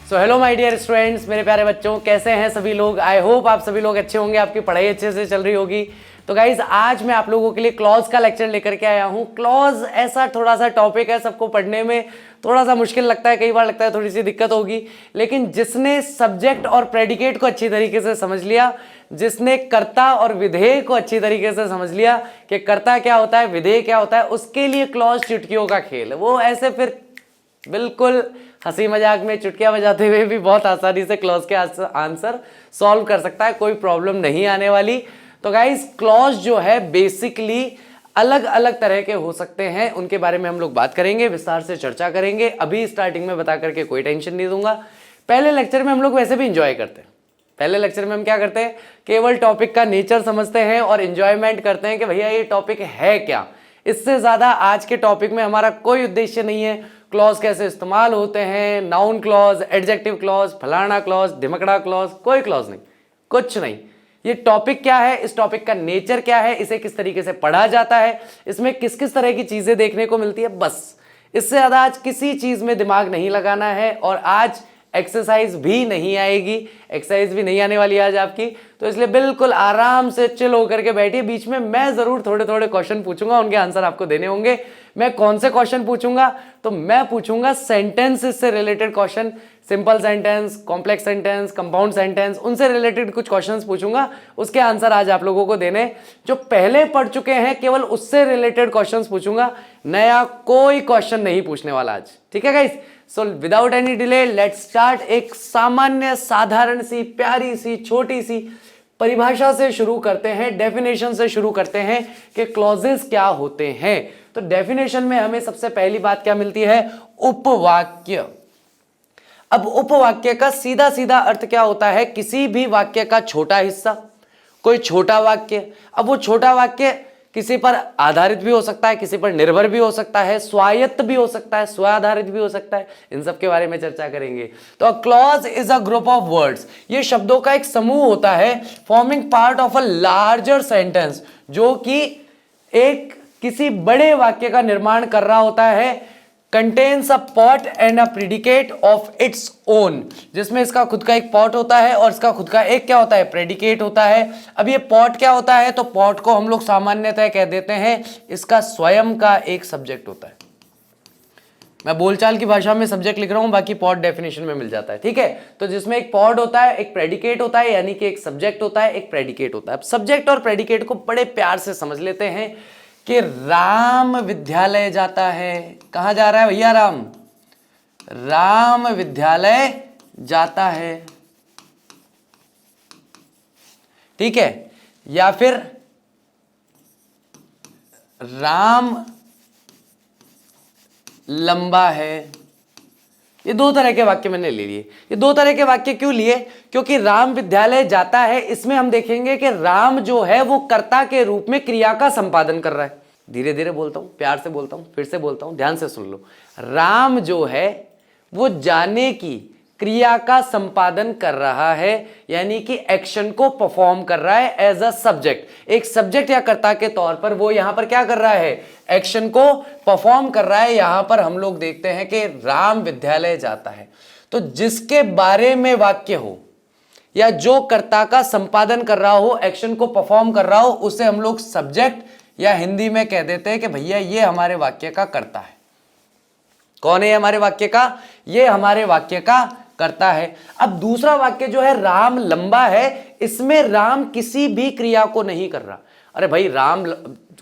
So hello my dear students, मेरे प्यारे बच्चों, कैसे हैं सभी लोग। आई होप आप सभी लोग अच्छे होंगे, आपकी पढ़ाई अच्छे से चल रही होगी। तो गाइज आज मैं आप लोगों के लिए क्लॉज का लेक्चर लेकर के आया हूँ। क्लॉज ऐसा थोड़ा सा टॉपिक है, सबको पढ़ने में थोड़ा सा मुश्किल लगता है, कई बार लगता है थोड़ी सी दिक्कत होगी, लेकिन जिसने सब्जेक्ट और प्रेडिकेट को अच्छी तरीके से समझ लिया, जिसने कर्ता और विधेय को अच्छी तरीके से समझ लिया कि कर्ता क्या होता है, विधेय क्या होता है, उसके लिए क्लॉज चुटकियों का खेल है। वो ऐसे फिर बिल्कुल हंसी मजाक में चुटकियां बजाते हुए भी बहुत आसानी से क्लॉज के आंसर सॉल्व कर सकता है, कोई प्रॉब्लम नहीं आने वाली। तो गाइस क्लॉज जो है बेसिकली अलग अलग तरह के हो सकते हैं, उनके बारे में हम लोग बात करेंगे, विस्तार से चर्चा करेंगे। अभी स्टार्टिंग में बता करके कोई टेंशन नहीं दूंगा। पहले लेक्चर में हम लोग वैसे भी इंजॉय करते हैं। पहले लेक्चर में हम क्या करते हैं, केवल टॉपिक का नेचर समझते हैं और इंजॉयमेंट करते हैं कि भैया ये टॉपिक है क्या। इससे ज्यादा आज के टॉपिक में हमारा कोई उद्देश्य नहीं है। क्लॉज कैसे इस्तेमाल होते हैं, नाउन क्लॉज, एडजेक्टिव क्लॉज, फलाना क्लॉज, ढिमकड़ा क्लॉज, कोई क्लॉज नहीं, कुछ नहीं। ये टॉपिक क्या है, इस टॉपिक का नेचर क्या है, इसे किस तरीके से पढ़ा जाता है, इसमें किस किस तरह की चीजें देखने को मिलती है, बस। इससे ज्यादा आज किसी चीज में दिमाग नहीं लगाना है। और आज एक्सरसाइज भी नहीं आएगी, एक्सरसाइज भी नहीं आने वाली आज आपकी। तो इसलिए बिल्कुल आराम से चिल होकर के बैठिए। बीच में मैं जरूर थोड़े थोड़े क्वेश्चन पूछूंगा, उनके आंसर आपको देने होंगे। मैं कौन से क्वेश्चन पूछूंगा, तो मैं पूछूंगा सेंटेंस से related question, simple sentence, complex sentence, compound sentence, उनसे रिलेटेड कुछ क्वेश्चंस पूछूंगा। उसके आंसर आज आप लोगों को देने, जो पहले पढ़ चुके हैं केवल उससे रिलेटेड क्वेश्चंस पूछूंगा। नया कोई क्वेश्चन नहीं पूछने वाला आज, ठीक है guys. So without any delay let's start. एक सामान्य साधारण सी प्यारी सी छोटी सी परिभाषा से शुरू करते हैं, डेफिनेशन से शुरू करते हैं कि क्लॉजेस क्या होते हैं। तो डेफिनेशन में हमें सबसे पहली बात क्या मिलती है, उपवाक्य। अब उपवाक्य का सीधा सीधा अर्थ क्या होता है, किसी भी वाक्य का छोटा हिस्सा, कोई छोटा वाक्य। अब वो छोटा वाक्य किसी पर आधारित भी हो सकता है, किसी पर निर्भर भी हो सकता है, स्वायत्त भी हो सकता है, स्व आधारित भी हो सकता है। इन सब के बारे में चर्चा करेंगे। तो clause is a group of words, ये शब्दों का एक समूह होता है, forming part of a larger sentence, जो कि एक किसी बड़े वाक्य का निर्माण कर रहा होता है। Contains a pot and a predicate of its own, जिसमें इसका खुद का एक पॉट होता है और इसका खुद का एक क्या होता है, प्रेडिकेट होता है। अब ये पॉट क्या होता है, तो पॉट को हम लोग सामान्यतः कह देते हैं इसका स्वयं का एक सब्जेक्ट होता है। मैं बोलचाल की भाषा में सब्जेक्ट लिख रहा हूं, बाकी पॉट डेफिनेशन में मिल जाता है, ठीक है। तो जिसमें एक पॉट होता है, एक प्रेडिकेट होता है, यानी कि एक सब्जेक्ट होता है, एक प्रेडिकेट होता है। अब सब्जेक्ट और प्रेडिकेट को बड़े प्यार से समझ लेते हैं कि राम विद्यालय जाता है। कहां जा रहा है भैया, राम विद्यालय जाता है, ठीक है। या फिर राम लंबा है। ये दो तरह के वाक्य मैंने ले लिए। ये दो तरह के वाक्य क्यों लिए, क्योंकि राम विद्यालय जाता है, इसमें हम देखेंगे कि राम जो है वो कर्ता के रूप में क्रिया का संपादन कर रहा है। धीरे धीरे बोलता हूं, प्यार से बोलता हूं, फिर से बोलता हूं, ध्यान से सुन लो। राम जो है वो जाने की क्रिया का संपादन कर रहा है, यानी कि एक्शन को परफॉर्म कर रहा है एज अ सब्जेक्ट। एक सब्जेक्ट या कर्ता के तौर पर वो यहां पर क्या कर रहा है, एक्शन को परफॉर्म कर रहा है। यहां पर हम लोग देखते हैं कि राम विद्यालय जाता है। तो जिसके बारे में वाक्य हो या जो कर्ता का संपादन कर रहा हो, एक्शन को परफॉर्म कर रहा हो, उसे हम लोग सब्जेक्ट या हिंदी में कह देते हैं कि भैया ये हमारे वाक्य का कर्ता है। कौन है हमारे वाक्य का, ये हमारे वाक्य का करता है। अब दूसरा वाक्य जो है राम लंबा है, इसमें राम किसी भी क्रिया को नहीं कर रहा। अरे भाई राम,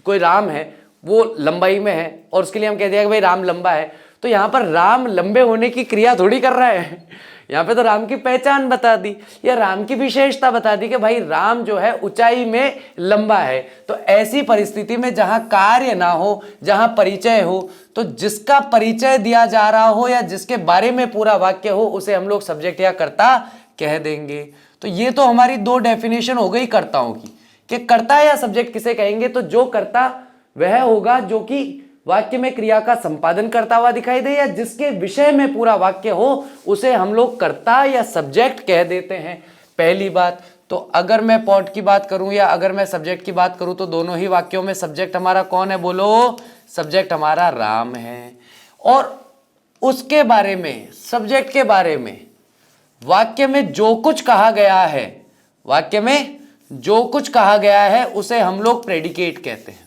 कोई राम है वो लंबाई में है और उसके लिए हम कह दिया कि भाई राम लंबा है, तो यहां पर राम लंबे होने की क्रिया थोड़ी कर रहा है। यहां पे तो राम की पहचान बता दी या राम की विशेषता बता दी कि भाई राम जो है ऊंचाई में लंबा है। तो ऐसी परिस्थिति में जहां कार्य ना हो, जहां परिचय हो, तो जिसका परिचय दिया जा रहा हो या जिसके बारे में पूरा वाक्य हो, उसे हम लोग सब्जेक्ट या कर्ता कह देंगे। तो ये तो हमारी दो डेफिनेशन हो गई कर्ताओं की, कि कर्ता या सब्जेक्ट किसे कहेंगे। तो जो कर्ता वह होगा जो कि वाक्य में क्रिया का संपादन करता हुआ दिखाई दे, या जिसके विषय में पूरा वाक्य हो, उसे हम लोग कर्ता या सब्जेक्ट कह देते हैं। पहली बात तो अगर मैं पॉट की बात करूं या अगर मैं सब्जेक्ट की बात करूं, तो दोनों ही वाक्यों में सब्जेक्ट हमारा कौन है, बोलो। सब्जेक्ट हमारा राम है। और उसके बारे में, सब्जेक्ट के बारे में वाक्य में जो कुछ कहा गया है, वाक्य में जो कुछ कहा गया है उसे हम लोग प्रेडिकेट कहते हैं।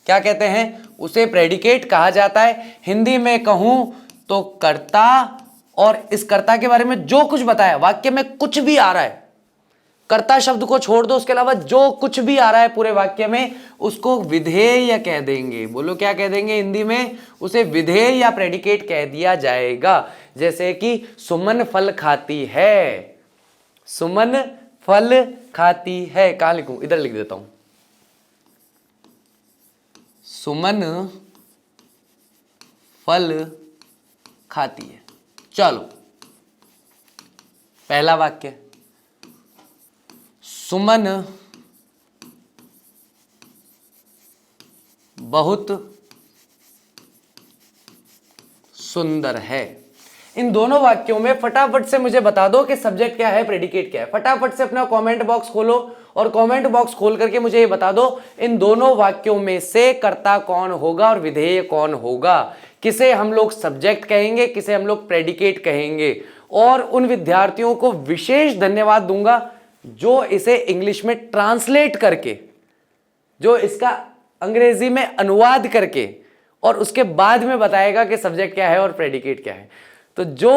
क्या कहते हैं? उसे प्रेडिकेट कहा जाता है। हिंदी में कहूं तो कर्ता, और इस कर्ता के बारे में जो कुछ बताया, वाक्य में कुछ भी आ रहा है, कर्ता शब्द को छोड़ दो, उसके अलावा जो कुछ भी आ रहा है पूरे वाक्य में, उसको विधेय कह देंगे। बोलो क्या कह देंगे हिंदी में? उसे विधेय या प्रेडिकेट कह दिया जाएगा। जैसे कि सुमन फल खाती है, सुमन फल खाती है। कहां लिखूं? इधर लिख देता हूं, सुमन फल खाती है। चलो पहला वाक्य, सुमन बहुत सुंदर है। इन दोनों वाक्यों में फटाफट से मुझे बता दो कि सब्जेक्ट क्या है, प्रेडिकेट क्या है। फटाफट से अपना कमेंट बॉक्स खोलो और कमेंट बॉक्स खोल करके मुझे ये बता दो, इन दोनों वाक्यों में से कर्ता कौन होगा और विधेय कौन होगा। किसे हम लोग सब्जेक्ट कहेंगे, किसे हम लोग प्रेडिकेट कहेंगे। और उन विद्यार्थियों को विशेष धन्यवाद दूंगा जो इसे इंग्लिश में ट्रांसलेट करके, जो इसका अंग्रेजी में अनुवाद करके और उसके बाद में बताएगा कि सब्जेक्ट क्या है और प्रेडिकेट क्या है। तो जो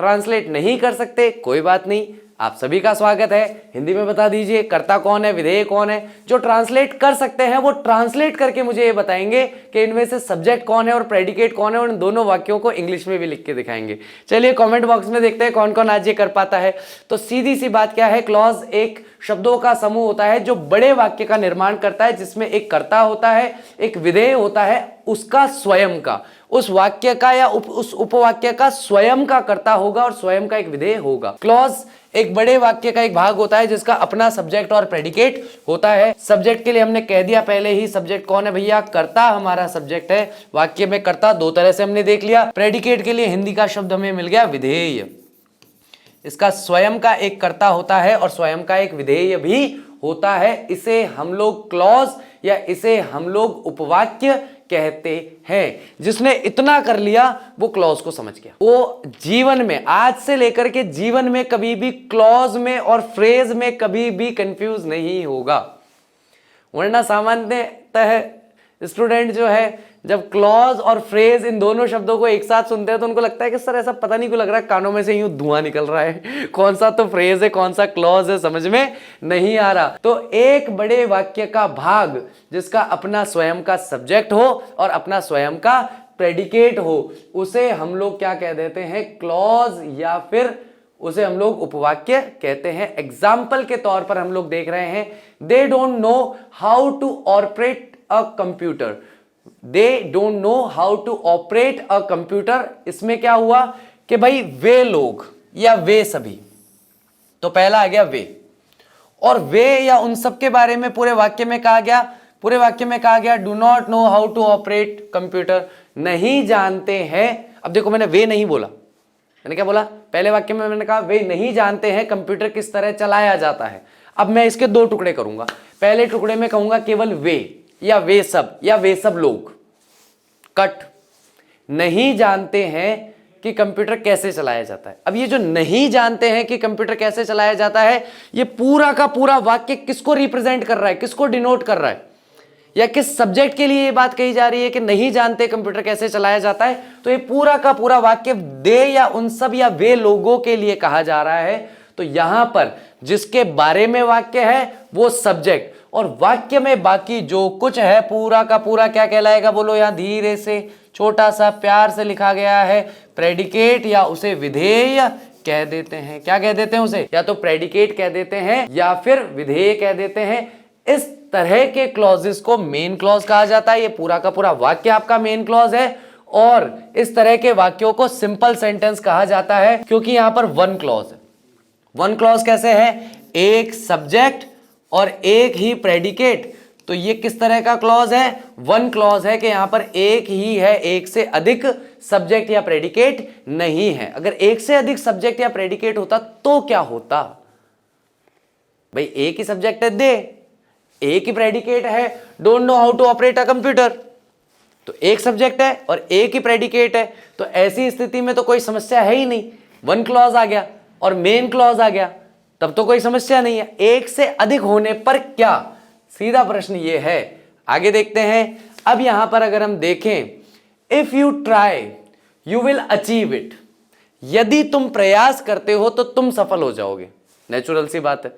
ट्रांसलेट नहीं कर सकते कोई बात नहीं, आप सभी का स्वागत है। हिंदी में बता दीजिए कर्ता कौन है, विधेय कौन है। जो ट्रांसलेट कर सकते हैं वो ट्रांसलेट करके मुझे ये बताएंगे कि इनमें से सब्जेक्ट कौन है और प्रेडिकेट कौन है, और इन दोनों वाक्यों को इंग्लिश में भी लिख के दिखाएंगे। चलिए कमेंट बॉक्स में देखते हैं कौन कौन आज ये कर पाता है। तो सीधी सी बात क्या है, क्लॉज एक शब्दों का समूह होता है जो बड़े वाक्य का निर्माण करता है, जिसमें एक कर्ता होता है, एक विधेय होता है, उसका स्वयं का, उस वाक्य का या उस उपवाक्य का स्वयं का कर्ता होगा और स्वयं का एक विधेय होगा। क्लॉज एक बड़े वाक्य का एक भाग होता है जिसका अपना सब्जेक्ट और प्रेडिकेट होता है। सब्जेक्ट के लिए हमने कह दिया पहले ही, सब्जेक्ट कौन है भैया? कर्ता हमारा सब्जेक्ट है। वाक्य में कर्ता दो तरह से हमने देख लिया। प्रेडिकेट के लिए हिंदी का शब्द हमें मिल गया विधेय। इसका स्वयं का एक कर्ता होता है और स्वयं का एक विधेय भी होता है। इसे हम लोग क्लॉज या इसे हम लोग उपवाक्य कहते हैं। जिसने इतना कर लिया वो क्लॉज को समझ गया। वो जीवन में, आज से लेकर के जीवन में कभी भी क्लॉज में और फ्रेज में कभी भी कंफ्यूज नहीं होगा। वरना सामान्यतः स्टूडेंट जो है जब क्लॉज और फ्रेज इन दोनों शब्दों को एक साथ सुनते हैं तो उनको लगता है कि सर ऐसा पता नहीं क्यों लग रहा है, कानों में से यूं धुआं निकल रहा है, कौन सा तो फ्रेज है कौन सा क्लॉज है, समझ में नहीं आ रहा। तो एक बड़े वाक्य का भाग जिसका अपना स्वयं का सब्जेक्ट हो और अपना स्वयं का प्रेडिकेट हो, उसे हम लोग क्या कह देते हैं? क्लॉज, या फिर उसे हम लोग उपवाक्य कहते हैं। एग्जाम्पल के तौर पर हम लोग देख रहे हैं, they don't know how to operate a computer. They don't know how to operate a computer. इसमें क्या हुआ कि भाई वे लोग या वे सभी, तो पहला आ गया वे, और वे या उन सब के बारे में पूरे वाक्य में कहा गया। पूरे वाक्य में कहा गया do not know how to operate computer, नहीं जानते हैं। अब देखो मैंने वे नहीं बोला, मैंने क्या बोला? पहले वाक्य में मैंने कहा वे नहीं जानते हैं कंप्यूटर किस तरह चलाया जाता है। अब मैं इसके दो टुकड़े करूंगा। पहले टुकड़े में कहूंगा केवल वे या वे सब या वे सब लोग, कट। नहीं जानते हैं कि कंप्यूटर कैसे चलाया जाता है। अब ये जो नहीं जानते हैं कि कंप्यूटर कैसे चलाया जाता है, ये पूरा का पूरा वाक्य किसको रिप्रेजेंट कर रहा है, किसको डिनोट कर रहा है, या किस सब्जेक्ट के लिए ये बात कही जा रही है कि नहीं जानते कंप्यूटर कैसे चलाया जाता है? तो ये पूरा का पूरा वाक्य दे या उन सब या वे लोगों के लिए कहा जा रहा है। तो यहां पर जिसके बारे में वाक्य है वो सब्जेक्ट, और वाक्य में बाकी जो कुछ है पूरा का पूरा क्या कहलाएगा? बोलो, यहां धीरे से छोटा सा प्यार से लिखा गया है प्रेडिकेट, या उसे विधेय कह देते हैं। क्या कह देते हैं उसे? या तो प्रेडिकेट कह देते हैं या फिर विधेय कह देते हैं। इस तरह के क्लॉजेस को मेन क्लॉज कहा जाता है। ये पूरा का पूरा वाक्य आपका मेन क्लॉज है, और इस तरह के वाक्यों को सिंपल सेंटेंस कहा जाता है क्योंकि यहां पर वन क्लॉज है। वन क्लॉज कैसे है? एक सब्जेक्ट और एक ही प्रेडिकेट। तो ये किस तरह का क्लॉज है? वन क्लॉज है कि यहां पर एक ही है, एक से अधिक सब्जेक्ट या प्रेडिकेट नहीं है। अगर एक से अधिक सब्जेक्ट या प्रेडिकेट होता तो क्या होता? भाई एक ही सब्जेक्ट है दे, एक ही प्रेडिकेट है don't know how to operate a computer, तो एक सब्जेक्ट है और एक ही प्रेडिकेट है। तो ऐसी स्थिति में तो कोई समस्या है ही नहीं। वन क्लॉज आ गया और मेन क्लॉज आ गया, तब तो कोई समस्या नहीं है। एक से अधिक होने पर क्या, सीधा प्रश्न ये है। आगे देखते हैं। अब यहां पर अगर हम देखें, if you try you will achieve it, यदि तुम प्रयास करते हो तो तुम सफल हो जाओगे। नेचुरल सी बात है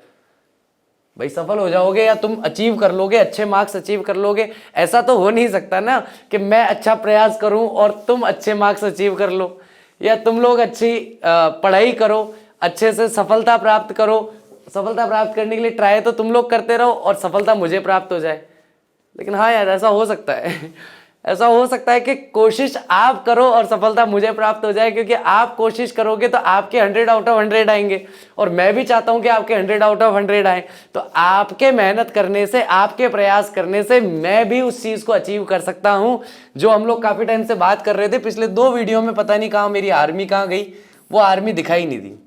भाई, सफल हो जाओगे या तुम अचीव कर लोगे, अच्छे मार्क्स अचीव कर लोगे। ऐसा तो हो नहीं सकता ना कि मैं अच्छा प्रयास करूं और तुम अच्छे मार्क्स अचीव कर लो, या तुम लोग अच्छी पढ़ाई करो, अच्छे से सफलता प्राप्त करो। सफलता प्राप्त करने के लिए ट्राई तो तुम लोग करते रहो और सफलता मुझे प्राप्त हो जाए। लेकिन हाँ यार, ऐसा हो सकता है ऐसा हो सकता है कि कोशिश आप करो और सफलता मुझे प्राप्त हो जाए, क्योंकि आप कोशिश करोगे तो आपके 100 आउट ऑफ 100 आएंगे और मैं भी चाहता हूं कि आपके 100 आउट ऑफ 100 आए। तो आपके मेहनत करने से, आपके प्रयास करने से मैं भी उस चीज को अचीव कर सकता हूं जो हम लोग काफी टाइम से बात कर रहे थे। पिछले 2 वीडियो में पता नहीं कहां मेरी आर्मी कहां गई, वो आर्मी दिखाई नहीं दी।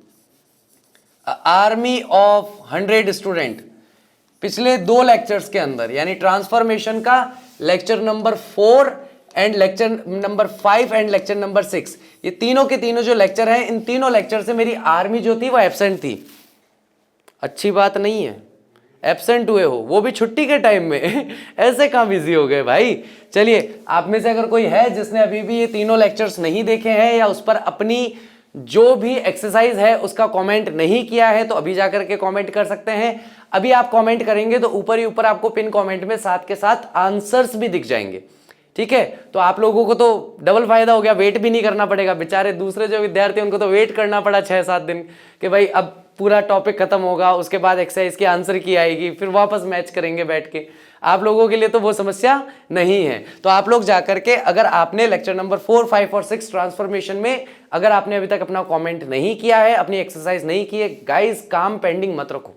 आर्मी ऑफ 100 स्टूडेंट पिछले 2 लेक्चर्स के अंदर, यानी ट्रांसफॉर्मेशन का lecture number 4 and lecture number 5 and lecture number 6, ये तीनों के तीनों जो लेक्चर हैं, इन तीनों लेक्चर से मेरी आर्मी जो थी वो एब्सेंट थी। अच्छी बात नहीं है, एब्सेंट हुए हो, वो भी छुट्टी के टाइम में ऐसे कहां बिजी हो गए भाई। चलिए, आप में से अगर कोई है जिसने अभी भी ये तीनों लेक्चर्स नहीं देखे हैं या उस पर अपनी जो भी एक्सरसाइज है उसका कमेंट नहीं किया है, तो अभी जाकर के कमेंट कर सकते हैं। अभी आप कमेंट करेंगे तो ऊपर ही ऊपर आपको पिन कमेंट में साथ के साथ आंसर्स भी दिख जाएंगे, ठीक है। तो आप लोगों को तो डबल फायदा हो गया, वेट भी नहीं करना पड़ेगा। बेचारे दूसरे जो विद्यार्थी उनको तो वेट करना पड़ा 6-7 दिन कि भाई अब पूरा टॉपिक खत्म होगा, उसके बाद एक्सरसाइज की आंसर की आएगी, फिर वापस मैच करेंगे बैठ के। आप लोगों के लिए तो वो समस्या नहीं है। तो आप लोग जाकर के, अगर आपने लेक्चर नंबर 4, 5 और 6 ट्रांसफॉर्मेशन में अगर आपने अभी तक अपना कमेंट नहीं किया है, अपनी एक्सरसाइज नहीं की है, गाइस काम पेंडिंग मत रखो।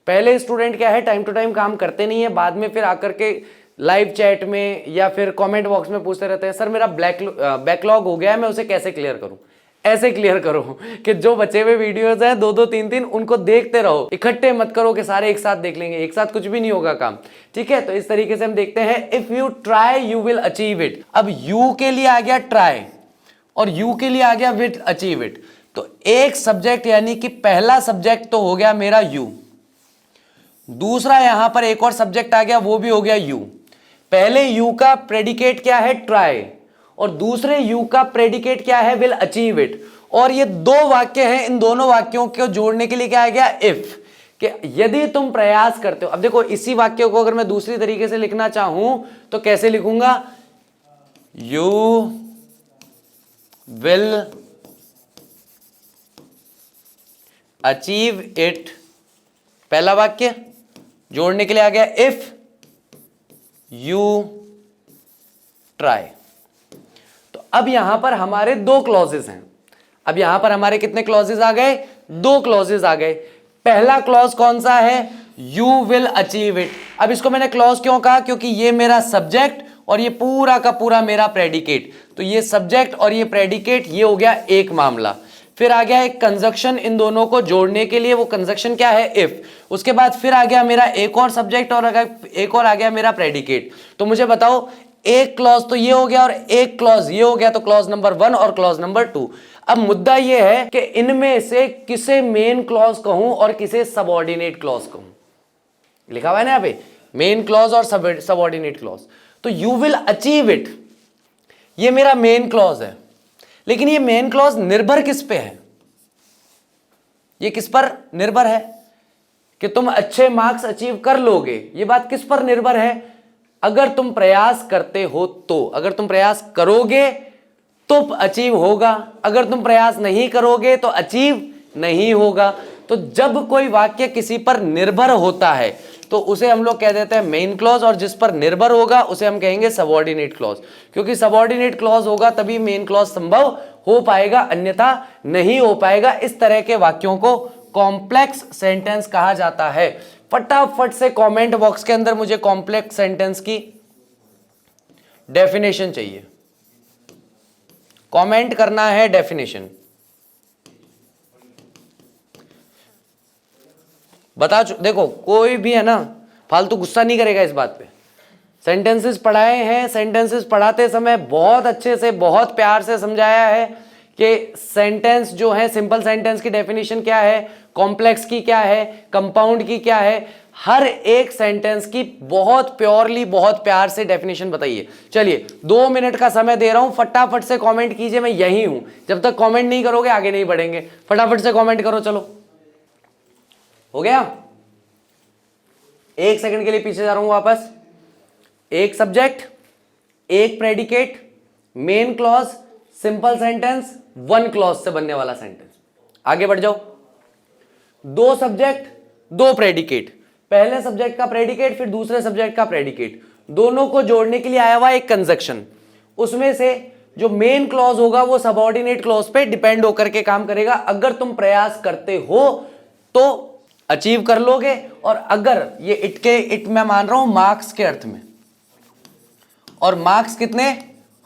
पहले स्टूडेंट क्या है, टाइम टू टाइम काम करते नहीं है, बाद में फिर आकर के लाइव चैट में या फिर कमेंट बॉक्स में पूछते रहते हैं, सर मेरा बैकलॉग हो गया है, मैं उसे कैसे क्लियर करूं। ऐसे क्लियर करो कि जो बचे हुए वीडियोस हैं 2-2, 3-3, उनको देखते रहो, इकट्ठे मत करो कि सारे एक साथ देख लेंगे, एक साथ कुछ भी नहीं होगा काम, ठीक है। तो इस तरीके से हम देखते हैं, if you try you will achieve it. अब यू के लिए आ गया ट्राई और यू के लिए आ गया विल अचीव इट। तो एक सब्जेक्ट यानी कि पहला सब्जेक्ट तो हो गया मेरा यू, दूसरा यहां पर एक और सब्जेक्ट आ गया, वो भी हो गया यू। पहले यू का प्रेडिकेट क्या है, ट्राई, और दूसरे यू का प्रेडिकेट क्या है, विल अचीव इट। और ये 2 वाक्य हैं, इन दोनों वाक्यों को जोड़ने के लिए क्या आ गया, इफ, कि यदि तुम प्रयास करते हो। अब देखो, इसी वाक्य को अगर मैं दूसरी तरीके से लिखना चाहूं तो कैसे लिखूंगा, यू विल अचीव इट, पहला वाक्य जोड़ने के लिए आ गया इफ यू ट्राई। तो अब यहां पर हमारे 2 क्लॉजेस हैं। अब यहां पर हमारे कितने क्लॉजेस आ गए, 2 क्लॉजेस आ गए। पहला क्लॉज कौन सा है, यू विल अचीव इट। अब इसको मैंने क्लॉज क्यों कहा, क्योंकि ये मेरा सब्जेक्ट और ये पूरा का पूरा मेरा प्रेडिकेट। तो ये सब्जेक्ट और ये प्रेडिकेट, ये हो गया एक मामला। फिर आ गया एक कंजक्शन, इन दोनों को जोड़ने के लिए, वो कंजक्शन क्या है, इफ। उसके बाद फिर आ गया मेरा एक और सब्जेक्ट और एक और आ गया मेरा प्रेडिकेट। तो मुझे बताओ, एक क्लॉज तो ये हो गया और एक क्लॉज ये हो गया, तो क्लॉज नंबर 1 और क्लॉज नंबर 2। अब मुद्दा ये है कि इनमें से किसे मेन क्लॉज कहूं और किसे सबऑर्डिनेट क्लॉज कहूं। लिखा हुआ है ना यहाँ पे, मेन क्लॉज और सबऑर्डिनेट क्लॉज। तो यू विल अचीव इट, ये मेरा मेन क्लॉज है, लेकिन ये मेन क्लॉज निर्भर किस पे है, ये किस पर निर्भर है कि तुम अच्छे मार्क्स अचीव कर लोगे। ये बात किस पर निर्भर है, अगर तुम प्रयास करते हो तो, अगर तुम प्रयास करोगे तो अचीव होगा, अगर तुम प्रयास नहीं करोगे तो अचीव नहीं होगा। तो जब कोई वाक्य किसी पर निर्भर होता है तो उसे हम लोग कह देते हैं मेन क्लॉज, और जिस पर निर्भर होगा उसे हम कहेंगे सबऑर्डिनेट क्लॉज। क्योंकि सबऑर्डिनेट क्लॉज होगा तभी मेन क्लॉज संभव हो पाएगा, अन्यथा नहीं हो पाएगा। इस तरह के वाक्यों को कॉम्प्लेक्स सेंटेंस कहा जाता है। फटाफट से कमेंट बॉक्स के अंदर मुझे कॉम्प्लेक्स सेंटेंस की डेफिनेशन चाहिए, कमेंट करना है डेफिनेशन। बता, देखो कोई भी है ना फालतू गुस्सा नहीं करेगा इस बात पे। सेंटेंसेस पढ़ाए हैं, सेंटेंसेस पढ़ाते समय बहुत अच्छे से, बहुत प्यार से समझाया है कि सेंटेंस जो है, सिंपल सेंटेंस की डेफिनेशन क्या है, कॉम्प्लेक्स की क्या है, कंपाउंड की क्या है, हर एक सेंटेंस की बहुत प्योरली, बहुत प्यार से डेफिनेशन बताइए। चलिए 2 मिनट का समय दे रहा हूं, फटाफट से कमेंट कीजिए, मैं यही हूं। जब तक कमेंट नहीं करोगे आगे नहीं बढ़ेंगे। फटाफट से कमेंट करो। चलो हो गया? 1 सेकंड के लिए पीछे जा रहा हूं वापस। एक सब्जेक्ट, एक predicate, main clause, simple sentence, 1 clause से बनने वाला सेंटेंस। आगे बढ़ जाओ। 2 सब्जेक्ट, 2 प्रेडिकेट, पहले सब्जेक्ट का प्रेडिकेट फिर दूसरे सब्जेक्ट का प्रेडिकेट, दोनों को जोड़ने के लिए आया हुआ एक कंजक्शन। उसमें से जो मेन क्लॉज होगा वो सबऑर्डिनेट क्लॉज पे डिपेंड होकर के काम करेगा। अगर तुम प्रयास करते हो तो अचीव कर लोगे, और अगर ये इट मैं मान रहा हूं मार्क्स के अर्थ में, और मार्क्स कितने,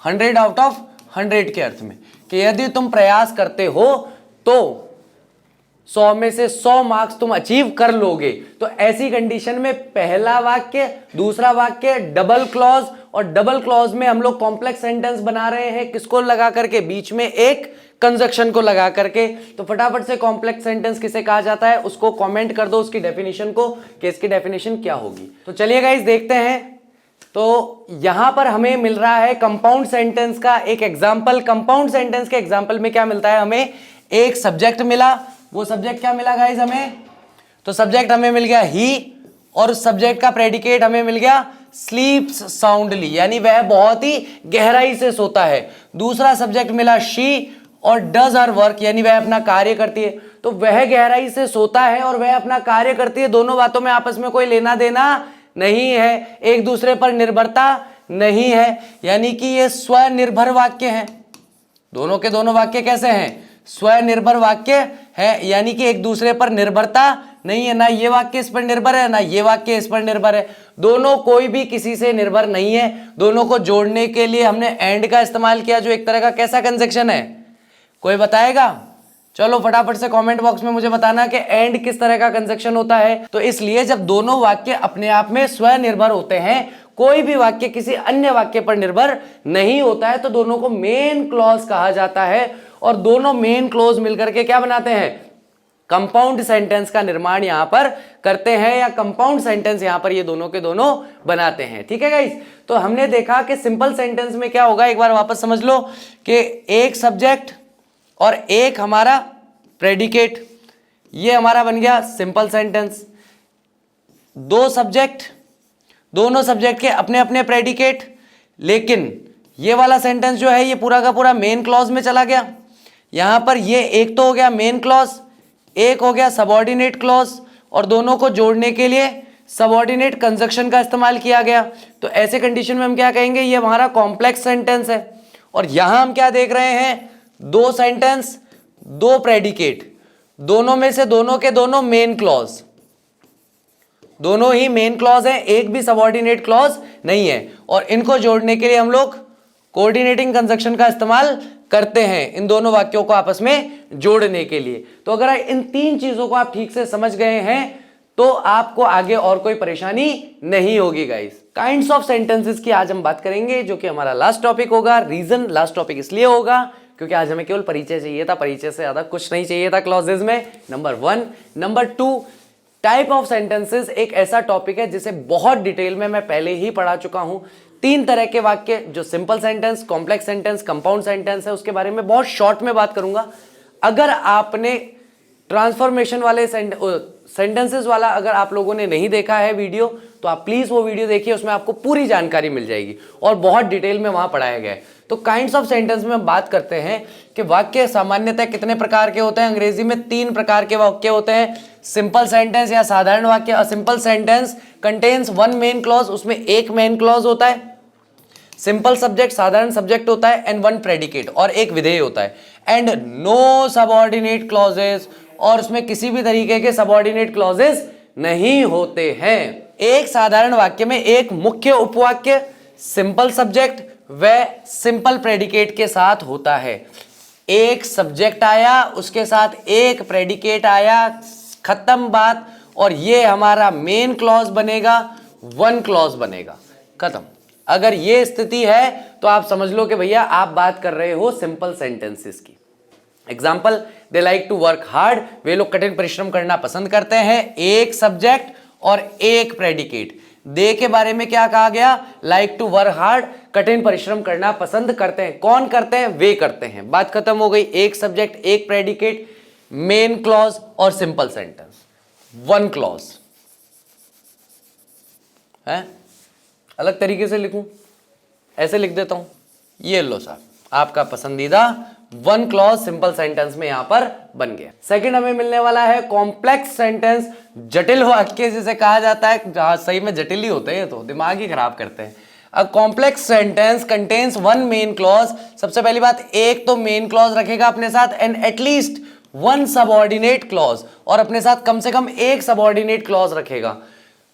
100 आउट ऑफ 100 के अर्थ में, कि यदि तुम प्रयास करते हो तो 100 में से 100 मार्क्स तुम अचीव कर लोगे। तो ऐसी कंडीशन में पहला वाक्य, दूसरा वाक्य डबल क्लॉज, और डबल क्लॉज में हम लोग कॉम्प्लेक्स सेंटेंस बना रहे हैं, किसको लगा करके, बीच में एक कंजक्शन को लगा करके। तो फटाफट से कॉम्प्लेक्स सेंटेंस किसे कहा जाता है उसको कमेंट कर दो, उसकी डेफिनेशन को, कि इसकी डेफिनेशन क्या होगी। तो चलिए गाइस देखते हैं। तो यहां पर हमें मिल रहा है कंपाउंड सेंटेंस का एक एग्जांपल। कंपाउंड सेंटेंस के एग्जांपल में क्या मिलता है, हमें एक सब्जेक्ट मिला। वो सब्जेक्ट क्या मिला गाइस हमें, तो सब्जेक्ट हमें मिल गया ही, और उस सब्जेक्ट का प्रेडिकेट हमें मिल गया स्लीप्स साउंडली, यानी वह बहुत ही गहराई से सोता है। दूसरा सब्जेक्ट मिला शी, और डज हर वर्क, यानी वह अपना कार्य करती है। तो वह गहराई से सोता है और वह अपना कार्य करती है, दोनों बातों में आपस में कोई लेना देना नहीं है, एक दूसरे पर निर्भरता नहीं है, यानी कि ये स्वनिर्भर वाक्य हैं। दोनों के दोनों वाक्य कैसे हैं, स्वनिर्भर वाक्य है, यानी कि एक दूसरे पर निर्भरता नहीं है। ना ये वाक्य इस पर निर्भर है, ना ये वाक्य इस पर निर्भर है, दोनों कोई भी किसी से निर्भर नहीं है। दोनों को जोड़ने के लिए हमने एंड का इस्तेमाल किया, जो एक तरह का कैसा कंजक्शन है, कोई बताएगा? चलो फटाफट से कमेंट बॉक्स में मुझे बताना कि एंड किस तरह का कंजक्शन होता है। तो इसलिए जब दोनों वाक्य अपने आप में स्वनिर्भर होते हैं, कोई भी वाक्य किसी अन्य वाक्य पर निर्भर नहीं होता है, तो दोनों को मेन क्लॉज कहा जाता है। और दोनों मेन क्लॉज मिलकर के क्या बनाते हैं, कंपाउंड सेंटेंस का निर्माण यहां पर करते हैं, या कंपाउंड सेंटेंस यहां पर ये दोनों के दोनों बनाते हैं। ठीक है गाइस, तो हमने देखा कि सिंपल सेंटेंस में क्या होगा, एक बार वापस समझ लो कि एक सब्जेक्ट और एक हमारा प्रेडिकेट, ये हमारा बन गया सिंपल सेंटेंस। 2 सब्जेक्ट, दोनों सब्जेक्ट के अपने अपने प्रेडिकेट, लेकिन ये वाला सेंटेंस जो है ये पूरा का पूरा मेन क्लॉज में चला गया। यहां पर ये एक तो हो गया मेन क्लॉज, एक हो गया सबऑर्डिनेट क्लॉज, और दोनों को जोड़ने के लिए सबऑर्डिनेट कंजक्शन का इस्तेमाल किया गया। तो ऐसे कंडीशन में हम क्या कहेंगे, ये हमारा कॉम्प्लेक्स सेंटेंस है। और यहां हम क्या देख रहे हैं, 2 सेंटेंस, 2 प्रेडिकेट, दोनों में से दोनों के दोनों मेन क्लॉज, दोनों ही मेन क्लॉज हैं, एक भी सबऑर्डिनेट क्लॉज नहीं है। और इनको जोड़ने के लिए हम लोग कोऑर्डिनेटिंग कंजक्शन का इस्तेमाल करते हैं, इन दोनों वाक्यों को आपस में जोड़ने के लिए। तो अगर इन 3 चीजों को आप ठीक से समझ गए हैं तो आपको आगे और कोई परेशानी नहीं होगी गाइस। काइंड्स ऑफ सेंटेंसेस की आज हम बात करेंगे, जो कि हमारा लास्ट टॉपिक होगा। रीजन लास्ट टॉपिक इसलिए होगा क्योंकि आज हमें केवल परिचय चाहिए था, परिचय से ज्यादा कुछ नहीं चाहिए था क्लॉजेज में, number 1। Number 2, type of sentences एक ऐसा टॉपिक है जिसे बहुत डिटेल में मैं पहले ही पढ़ा चुका हूं। 3 तरह के वाक्य, जो simple sentence, complex sentence, compound sentence है, उसके बारे में बहुत शॉर्ट में बात करूंगा। अगर आपने ट्रांसफॉर्मेशन वाले सेंटेंसेस वाला अगर आप लोगों ने नहीं देखा है वीडियो, तो आप प्लीज वो वीडियो देखिए, उसमें आपको पूरी जानकारी मिल जाएगी और बहुत डिटेल में वहां पढ़ाया गया है। तो काइंड्स ऑफ सेंटेंस में हम बात करते हैं कि वाक्य सामान्यतः कितने प्रकार के होते हैं। अंग्रेजी में 3 प्रकार के वाक्य होते हैं, सिंपल सेंटेंस या साधारण वाक्य। A simple sentence contains 1 main clause, उसमें एक मेन क्लॉज होता है। सिंपल सब्जेक्ट, साधारण सब्जेक्ट होता है, एंड 1 प्रेडिकेट, और एक विधेय होता है, एंड नो सबऑर्डिनेट क्लॉजेस, और उसमें किसी भी तरीके के सबऑर्डिनेट क्लॉजेस नहीं होते हैं। एक साधारण वाक्य में एक मुख्य उपवाक्य सिंपल सब्जेक्ट व सिंपल प्रेडिकेट के साथ होता है। एक सब्जेक्ट आया, उसके साथ एक प्रेडिकेट आया, खत्म बात, और ये हमारा मेन क्लॉज बनेगा, 1 क्लॉज बनेगा, खत्म। अगर ये स्थिति है तो आप समझ लो कि भैया आप बात कर रहे हो सिंपल सेंटेंसेस की। Example, they like to work hard, वे लोग कठिन परिश्रम करना पसंद करते हैं। एक सब्जेक्ट और एक प्रेडिकेट। दे के बारे में क्या कहा गया? लाइक टू वर्क हार्ड, कठिन परिश्रम करना पसंद करते हैं। कौन करते हैं? वे करते हैं। बात खत्म हो गई। एक सब्जेक्ट, एक प्रेडिकेट, मेन क्लॉज और सिंपल सेंटेंस, वन क्लॉज है। अलग तरीके से लिखूं, ऐसे लिख देता हूं, ये लो साहब, आपका पसंदीदा वन क्लॉज सिंपल सेंटेंस में यहां पर बन गया। सेकंड हमें मिलने वाला है कॉम्प्लेक्स सेंटेंस, जटिल वाक्य जिसे कहा जाता है। सही में जटिल ही होते हैं, तो दिमाग ही खराब करते हैं। A complex sentence contains one main clause. सबसे पहली बात, एक तो मेन क्लॉज रखेगा अपने साथ and at least one subordinate clause, और अपने साथ कम से कम एक सबऑर्डिनेट क्लॉज रखेगा।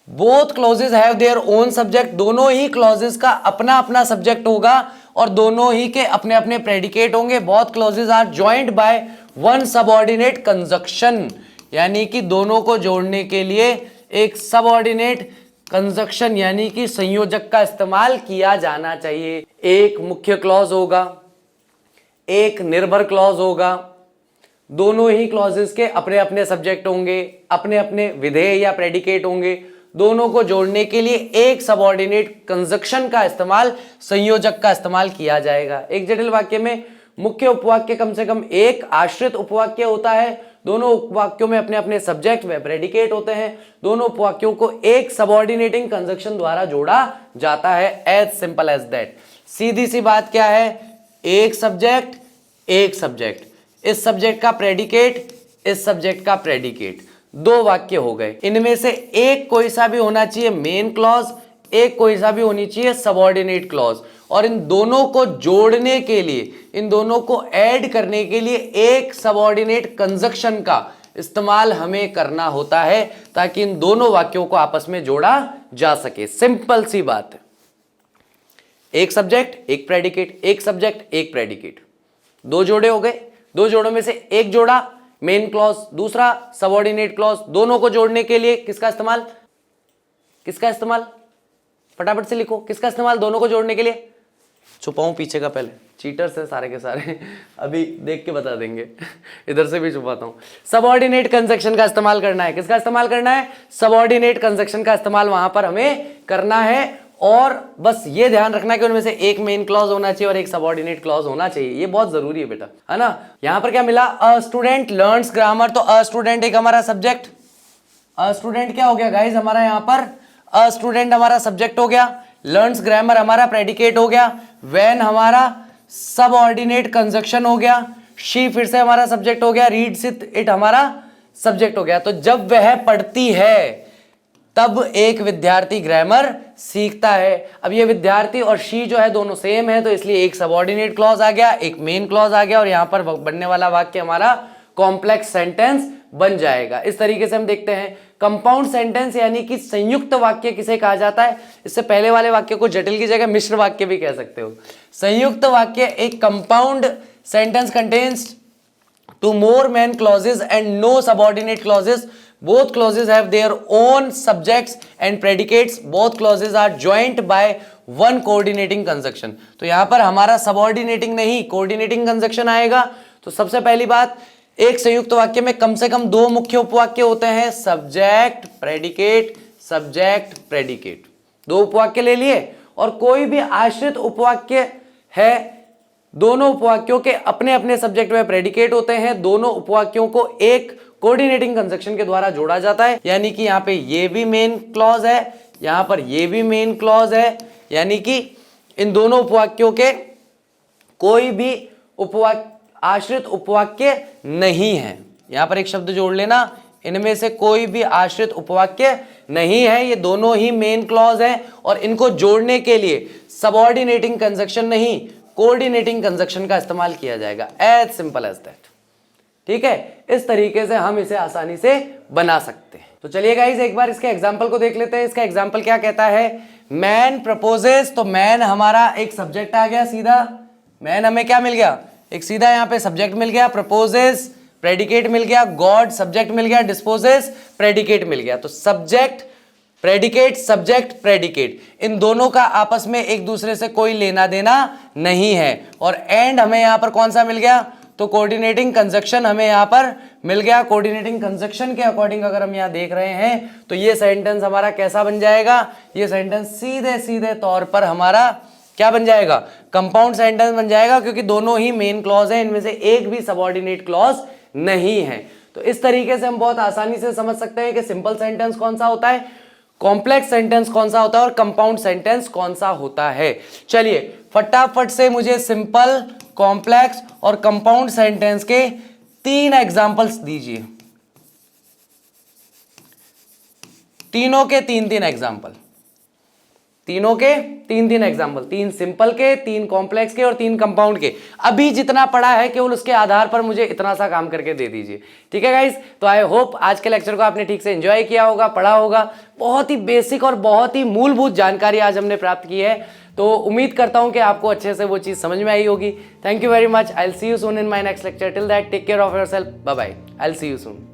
Both clauses have their own subject, दोनों ही क्लॉजेज का अपना अपना सब्जेक्ट होगा और दोनों ही के अपने अपने प्रेडिकेट होंगे। Both clauses are joined by one subordinate conjunction, यानी कि दोनों को जोड़ने के लिए एक सबऑर्डिनेट कंजक्शन यानी कि संयोजक का इस्तेमाल किया जाना चाहिए। एक मुख्य क्लॉज होगा, एक निर्भर क्लॉज होगा, दोनों ही क्लॉजेस के अपने अपने सब्जेक्ट होंगे, अपने अपने विधेय या प्रेडिकेट होंगे। दोनों को जोड़ने के लिए एक सबऑर्डिनेट कंजक्शन का इस्तेमाल, संयोजक का इस्तेमाल किया जाएगा। एक जटिल वाक्य में मुख्य उपवाक्य कम से कम एक, आश्रित उपवाक्य होता है। दोनों उपवाक्यों में अपने अपने सब्जेक्ट व प्रेडिकेट होते हैं। दोनों उपवाक्यों को एक सबऑर्डिनेटिंग कंजक्शन द्वारा जोड़ा जाता है। As simple as that. सीधी सी बात क्या है? एक सब्जेक्ट, एक सब्जेक्ट, इस सब्जेक्ट का प्रेडिकेट, इस सब्जेक्ट का प्रेडिकेट, दो वाक्य हो गए। इनमें से एक कोई सा भी होना चाहिए मेन क्लॉज, एक कोई सा भी होनी चाहिए सबऑर्डिनेट क्लॉज, और इन दोनों को जोड़ने के लिए, इन दोनों को ऐड करने के लिए एक सबऑर्डिनेट कंजक्शन का इस्तेमाल हमें करना होता है ताकि इन दोनों वाक्यों को आपस में जोड़ा जा सके। सिंपल सी बात है। एक सब्जेक्ट, एक प्रेडिकेट, एक सब्जेक्ट, एक प्रेडिकेट, दो जोड़े हो गए। दो जोड़ों में से एक जोड़ा मेन क्लॉज, दूसरा सबऑर्डिनेट क्लॉज। दोनों को जोड़ने के लिए किसका इस्तेमाल? किसका इस्तेमाल? फटाफट से लिखो, किसका इस्तेमाल दोनों को जोड़ने के लिए? छुपाऊं पीछे का? पहले चीटर्स हैं सारे के सारे, अभी देख के बता देंगे। इधर से भी छुपाता हूं। सबऑर्डिनेट कंजक्शन का इस्तेमाल करना है। किसका इस्तेमाल करना है? सबऑर्डिनेट कंजक्शन का इस्तेमाल वहां पर हमें करना है। और बस ये ध्यान रखना कि उनमें से एक मेन क्लॉज होना चाहिए और एक सबऑर्डिनेट क्लॉज होना चाहिए। ये बहुत जरूरी है बेटा, है ना। यहां पर क्या मिला? अ स्टूडेंट लर्न्स ग्रामर, तो अ स्टूडेंट एक हमारा सब्जेक्ट, अ स्टूडेंट क्या हो गया गाइज हमारा? यहां पर अ स्टूडेंट हमारा सब्जेक्ट हो गया, लर्न्स ग्रामर हमारा प्रेडिकेट हो गया, व्हेन हमारा सबऑर्डिनेट कंजक्शन हो गया, शी फिर से हमारा सब्जेक्ट हो गया, रीड्स इट हमारा सब्जेक्ट हो गया। तो जब वह पढ़ती है तब एक विद्यार्थी ग्रामर सीखता है। अब ये विद्यार्थी और शी जो है दोनों सेम है, तो इसलिए एक सबऑर्डिनेट क्लॉज आ गया, एक मेन क्लॉज आ गया, और यहां पर बनने वाला वाक्य हमारा कॉम्प्लेक्स सेंटेंस बन जाएगा। इस तरीके से हम देखते हैं कंपाउंड सेंटेंस यानी कि संयुक्त वाक्य किसे कहा जाता है? इससे पहले वाले वाक्य को जटिल की जगह मिश्र वाक्य भी कह सकते हो। संयुक्त वाक्य एक compound sentence contains two more main clauses and no subordinate clauses. Both clauses have their own subjects and predicates. Both clauses are joined by one coordinating conjunction. तो यहां पर हमारा subordinating नहीं coordinating conjunction आएगा। तो सबसे पहली बात, एक संयुक्त वाक्य में कम से कम दो मुख्य उपवाक्य होते हैं, सब्जेक्ट प्रेडिकेट, सब्जेक्ट प्रेडिकेट। दो उपवाक्य ले लिए, और कोई भी आश्रित उपवाक्य है, दोनों उपवाक्यों के अपने अपने सब्जेक्ट में प्रेडिकेट होते हैं। दोनों उपवाक्यों को एक कोऑर्डिनेटिंग कंजक्शन के द्वारा जोड़ा जाता है, यानी कि यहां पे ये भी मेन क्लॉज है, यहां पर ये भी मेन क्लॉज है, यानी कि इन दोनों उपवाक्यों के कोई भी आश्रित उपवाक्य नहीं है। यहां पर एक शब्द जोड़ लेना, इनमें से कोई भी आश्रित उपवाक्य नहीं है। ये दोनों ही मेन क्लॉज हैं और इनको जोड़ने के लिए सबऑर्डिनेटिंग कंजक्शन नहीं, कोऑर्डिनेटिंग कंजक्शन का इस्तेमाल किया जाएगा। As simple as that. ठीक है, इस तरीके से हम इसे आसानी से बना सकते हैं। तो चलिए गाइस एक बार इसके एग्जांपल को देख लेते हैं। इसका एग्जांपल क्या कहता है? मैन प्रपोजेस, तो मैन हमारा एक सब्जेक्ट आ गया सीधा, मैन हमें क्या मिल गया? एक सीधा यहाँ पे सब्जेक्ट मिल गया, प्रपोजेस प्रेडिकेट मिल गया, गॉड सब्जेक्ट मिल गया, डिस्पोजेस प्रेडिकेट मिल गया। तो सब्जेक्ट प्रेडिकेट, सब्जेक्ट प्रेडिकेट, इन दोनों का आपस में एक दूसरे से कोई लेना देना नहीं है। और एंड हमें यहां पर कौन सा मिल गया? तो कोऑर्डिनेटिंग कंजक्शन हमें यहाँ पर मिल गया। कोऑर्डिनेटिंग कंजक्शन के अकॉर्डिंग अगर हम यहाँ देख रहे हैं तो ये सेंटेंस हमारा कैसा बन जाएगा, ये सेंटेंस सीधे सीधे तौर पर हमारा क्या बन जाएगा, कंपाउंड सेंटेंस बन जाएगा, क्योंकि दोनों ही मेन क्लॉज है, इनमें से एक भी सबऑर्डिनेट क्लॉज नहीं है। तो इस तरीके से हम बहुत आसानी से समझ सकते हैं कि सिंपल सेंटेंस कौन सा होता है, कॉम्प्लेक्स सेंटेंस कौन सा होता है और कंपाउंड सेंटेंस कौन सा होता है। चलिए फटाफट से मुझे सिंपल, कॉम्प्लेक्स और कंपाउंड सेंटेंस के 3 एग्जांपल्स दीजिए, तीनों के 3-3 एग्जांपल, तीनों के 3-3 एग्जांपल, 3 सिंपल के, 3 कॉम्प्लेक्स के और 3 कंपाउंड के। अभी जितना पढ़ा है केवल उसके आधार पर मुझे इतना सा काम करके दे दीजिए, ठीक है गाइस। तो आई होप आज के लेक्चर को आपने ठीक से एंजॉय किया होगा, पढ़ा होगा। बहुत ही बेसिक और बहुत ही मूलभूत जानकारी आज हमने प्राप्त की है, तो उम्मीद करता हूं कि आपको अच्छे से वो चीज समझ में आई होगी। Thank you very much. I will see you soon in my next lecture. Till that take care of yourself, bye bye. I will see you soon.